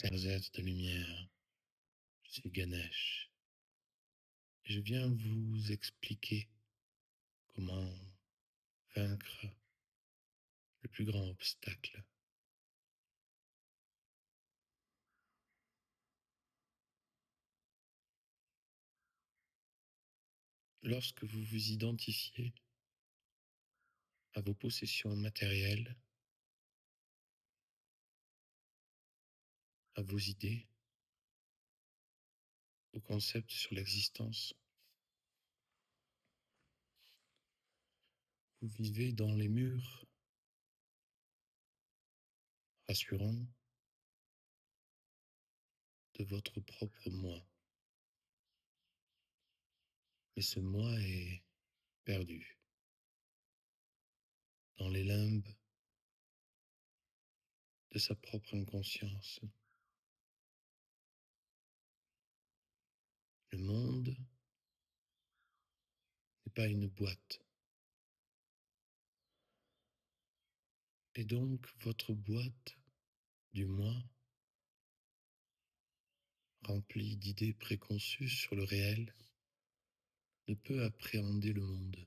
chers êtres de lumière, je suis Ganesh. Et je viens vous expliquer comment vaincre le plus grand obstacle. Lorsque vous vous identifiez à vos possessions matérielles, à vos idées, aux concepts sur l'existence, vous vivez dans les murs rassurants de votre propre moi. Mais ce moi est perdu dans les limbes de sa propre inconscience. Le monde n'est pas une boîte. Et donc votre boîte du moi, remplie d'idées préconçues sur le réel, ne peut appréhender le monde.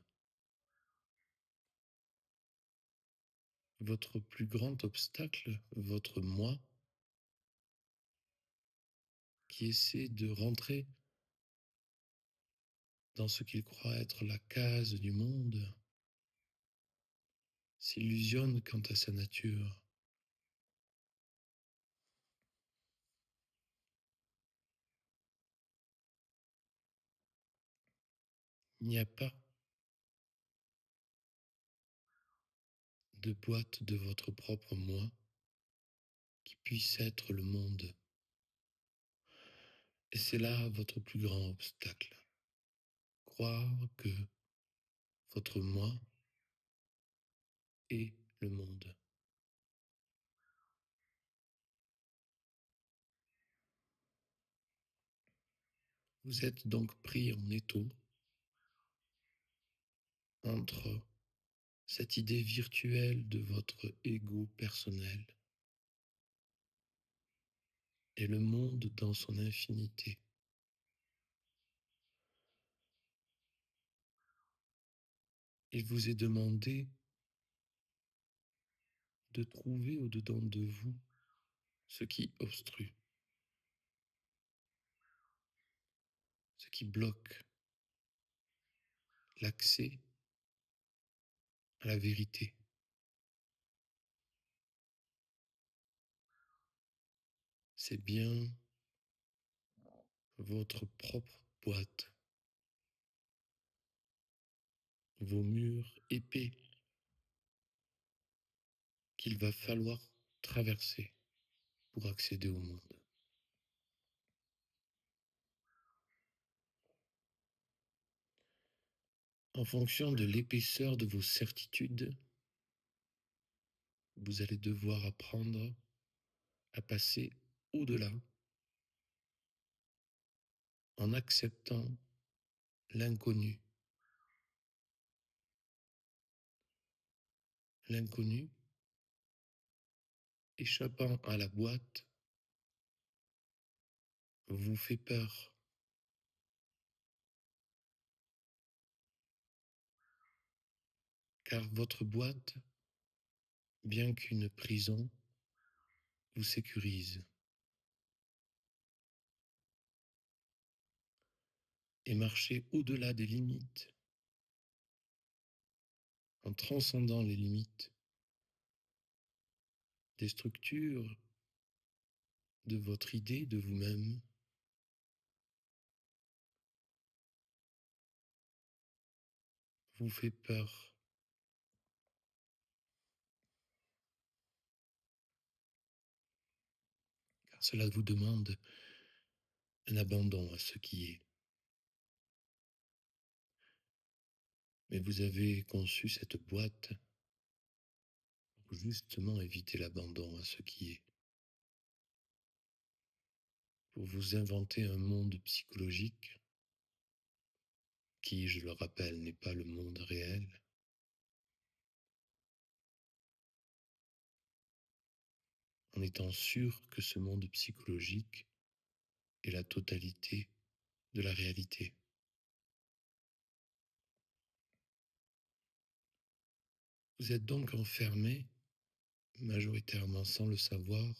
Votre plus grand obstacle, votre moi, qui essaie de rentrer dans ce qu'il croit être la case du monde, s'illusionne quant à sa nature. Il n'y a pas de boîte de votre propre moi qui puisse être le monde. Et c'est là votre plus grand obstacle. Croire que votre moi est le monde. Vous êtes donc pris en étau entre cette idée virtuelle de votre ego personnel et le monde dans son infinité. Il vous est demandé de trouver au-dedans de vous ce qui obstrue, ce qui bloque l'accès à la vérité. C'est bien votre propre boîte, vos murs épais qu'il va falloir traverser pour accéder au monde. En fonction de l'épaisseur de vos certitudes, vous allez devoir apprendre à passer au-delà en acceptant l'inconnu. L'inconnu, échappant à la boîte, vous fait peur. Car votre boîte, bien qu'une prison, vous sécurise. Et marcher au-delà des limites, en transcendant les limites des structures de votre idée de vous-même, vous fait peur. Car cela vous demande un abandon à ce qui est. Mais vous avez conçu cette boîte pour justement éviter l'abandon à ce qui est. Pour vous inventer un monde psychologique qui, je le rappelle, n'est pas le monde réel. en étant sûr que ce monde psychologique est la totalité de la réalité. Vous êtes donc enfermé, majoritairement sans le savoir,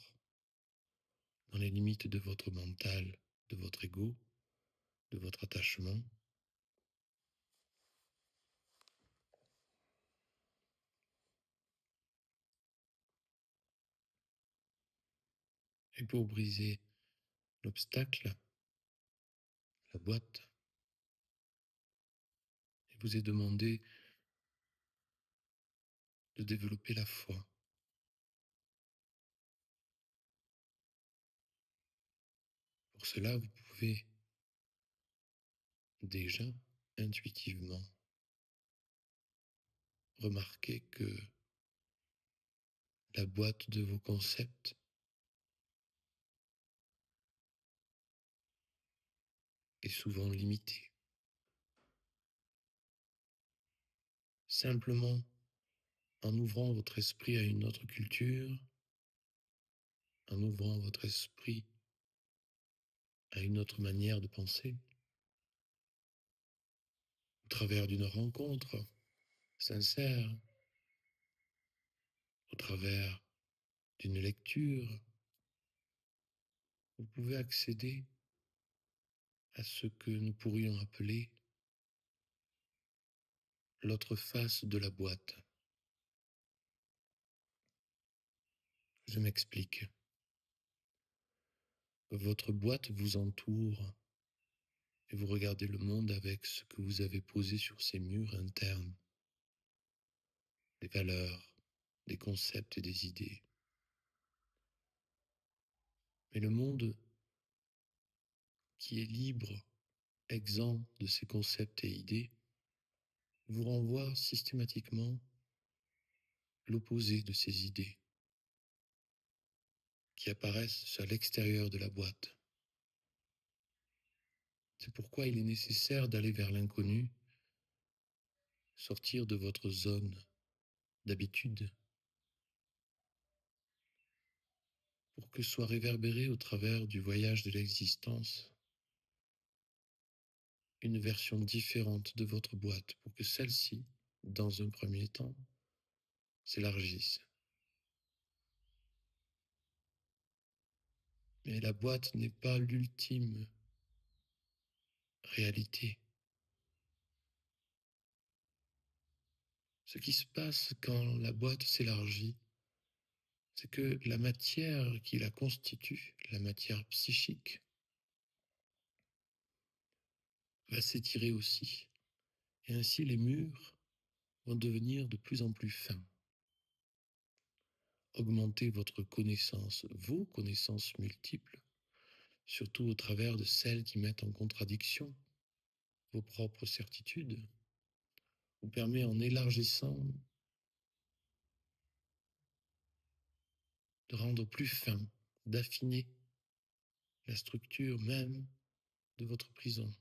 dans les limites de votre mental, de votre ego, de votre attachement. Et pour briser l'obstacle, la boîte, il vous est demandé de développer la foi. Pour cela, vous pouvez déjà intuitivement remarquer que la boîte de vos concepts est souvent limitée. Simplement en ouvrant votre esprit à une autre culture, en ouvrant votre esprit à une autre manière de penser, au travers d'une rencontre sincère, au travers d'une lecture, vous pouvez accéder à ce que nous pourrions appeler l'autre face de la boîte. Je m'explique. Votre boîte vous entoure et vous regardez le monde avec ce que vous avez posé sur ces murs internes, des valeurs, des concepts et des idées. Mais le monde qui est libre, exempt de ces concepts et idées, vous renvoie systématiquement l'opposé de ces idées qui apparaissent à l'extérieur de la boîte. C'est pourquoi il est nécessaire d'aller vers l'inconnu, sortir de votre zone d'habitude, pour que soit réverbérée au travers du voyage de l'existence une version différente de votre boîte, pour que celle-ci, dans un premier temps, s'élargisse. Mais la boîte n'est pas l'ultime réalité. Ce qui se passe quand la boîte s'élargit, c'est que la matière qui la constitue, la matière psychique, va s'étirer aussi. Et ainsi les murs vont devenir de plus en plus fins. Augmenter votre connaissance, vos connaissances multiples, surtout au travers de celles qui mettent en contradiction vos propres certitudes, vous permet en élargissant de rendre plus fin, d'affiner la structure même de votre prison.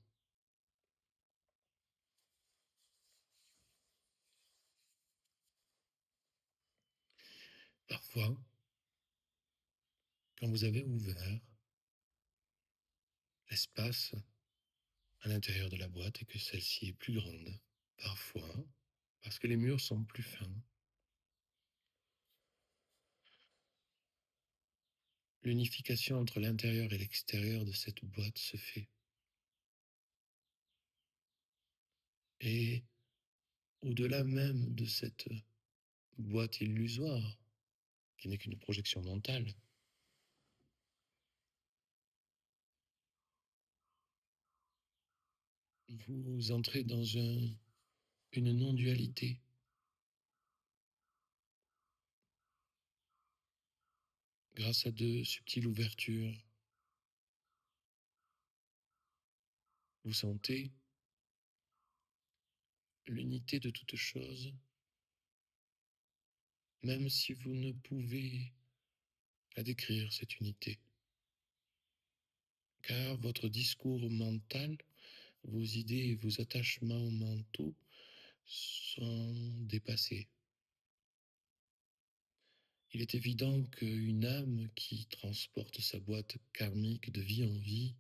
Parfois, quand vous avez ouvert l'espace à l'intérieur de la boîte et que celle-ci est plus grande, parfois, parce que les murs sont plus fins, l'unification entre l'intérieur et l'extérieur de cette boîte se fait. Et au-delà même de cette boîte illusoire, qui n'est qu'une projection mentale, vous entrez dans une non-dualité. Grâce à de subtiles ouvertures, vous sentez l'unité de toute chose, même si vous ne pouvez la décrire, cette unité. Car votre discours mental, vos idées et vos attachements mentaux sont dépassés. Il est évident qu'une âme qui transporte sa boîte karmique de vie en vie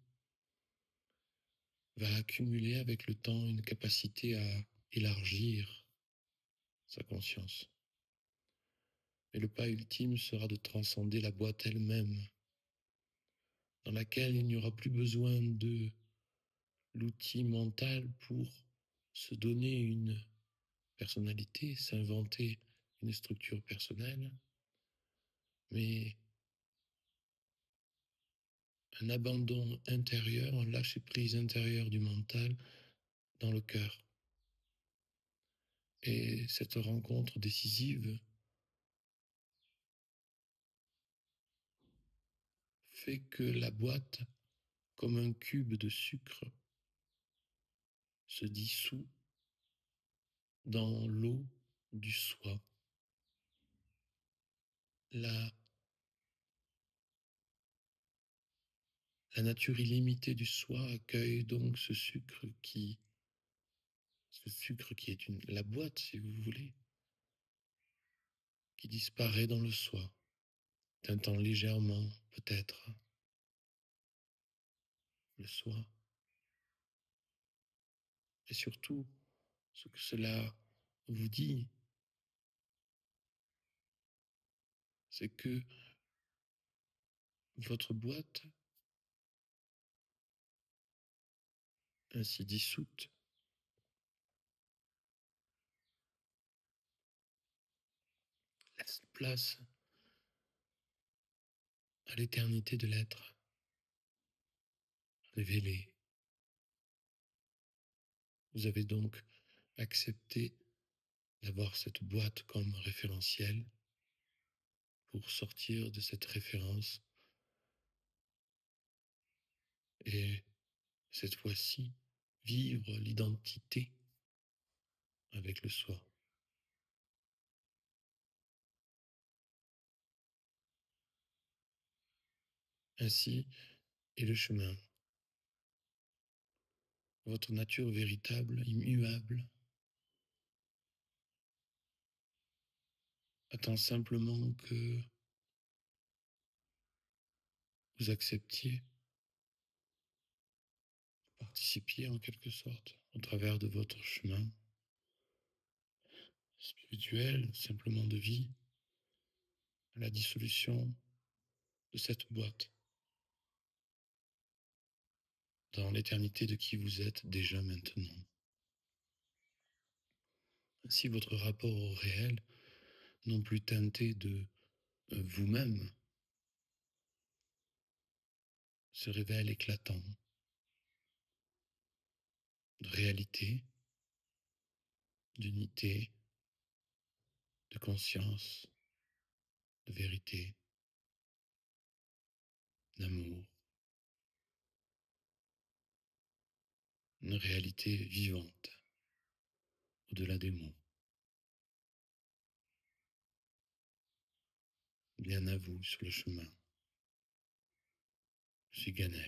va accumuler avec le temps une capacité à élargir sa conscience. Mais le pas ultime sera de transcender la boîte elle-même, dans laquelle il n'y aura plus besoin de l'outil mental pour se donner une personnalité, s'inventer une structure personnelle, mais un abandon intérieur, un lâcher-prise intérieur du mental dans le cœur. Et cette rencontre décisive fait que la boîte, comme un cube de sucre, se dissout dans l'eau du soi. La, la nature illimitée du soi accueille donc ce sucre qui est la boîte, si vous voulez, qui disparaît dans le soi, teintant légèrement, peut-être, le soi. Et surtout, ce que cela vous dit, c'est que votre boîte, ainsi dissoute, laisse place à l'éternité de l'être révélé. Vous avez donc accepté d'avoir cette boîte comme référentiel pour sortir de cette référence et cette fois-ci vivre l'identité avec le soi. Ainsi est le chemin. Votre nature véritable, immuable, attend simplement que vous acceptiez, participiez en quelque sorte au travers de votre chemin spirituel, simplement de vie, à la dissolution de cette boîte dans l'éternité de qui vous êtes déjà maintenant. Ainsi, votre rapport au réel, non plus teinté de vous-même, se révèle éclatant de réalité, d'unité, de conscience, de vérité, d'amour, une réalité vivante au-delà des mots. Bien à vous sur le chemin. Je suis Ganesh.